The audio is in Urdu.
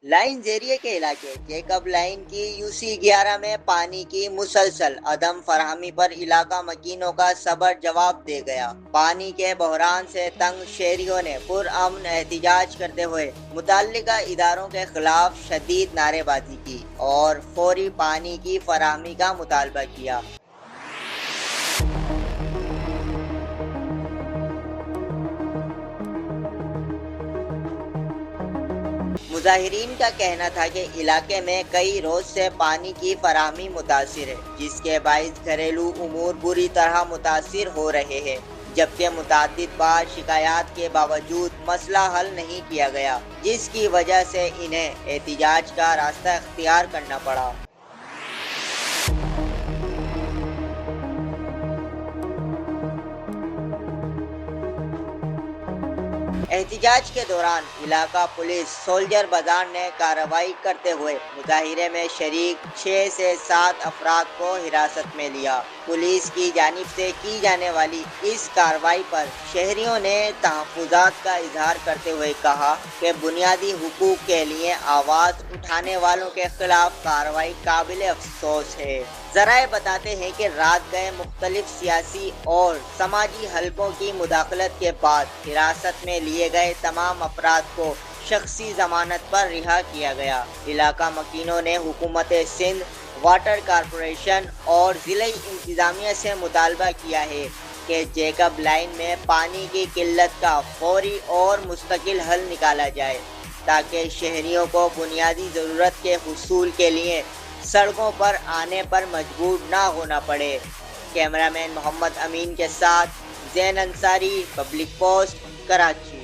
لائن ذریعے کے علاقے جیکب لائن کی UC11 میں پانی کی مسلسل عدم فراہمی پر علاقہ مکینوں کا صبر جواب دے گیا۔ پانی کے بحران سے تنگ شہریوں نے پرامن احتجاج کرتے ہوئے متعلقہ اداروں کے خلاف شدید نعرے بازی کی اور فوری پانی کی فراہمی کا مطالبہ کیا۔ مظاہرین کا کہنا تھا کہ علاقے میں کئی روز سے پانی کی فراہمی متاثر ہے، جس کے باعث گھریلو امور بری طرح متاثر ہو رہے ہیں، جبکہ متعدد بار شکایات کے باوجود مسئلہ حل نہیں کیا گیا، جس کی وجہ سے انہیں احتجاج کا راستہ اختیار کرنا پڑا۔ احتجاج کے دوران علاقہ پولیس سولجر بازار نے کارروائی کرتے ہوئے مظاہرے میں شریک 6 سے 7 افراد کو حراست میں لیا۔ پولیس کی جانب سے کی جانے والی اس کارروائی پر شہریوں نے تحفظات کا اظہار کرتے ہوئے کہا کہ بنیادی حقوق کے لیے آواز اٹھانے والوں کے خلاف کارروائی قابل افسوس ہے۔ ذرائع بتاتے ہیں کہ رات گئے مختلف سیاسی اور سماجی حلقوں کی مداخلت کے بعد حراست میں لیے گئے تمام افراد کو شخصی ضمانت پر رہا کیا گیا۔ علاقہ مکینوں نے حکومت سندھ، واٹر کارپوریشن اور ضلعی انتظامیہ سے مطالبہ کیا ہے کہ جیکب لائن میں پانی کی قلت کا فوری اور مستقل حل نکالا جائے تاکہ شہریوں کو بنیادی ضرورت کے حصول کے لیے سڑکوں پر آنے پر مجبور نہ ہونا پڑے۔ کیمرہ مین محمد امین کے ساتھ زین انصاری، پبلک پوسٹ، کراچی۔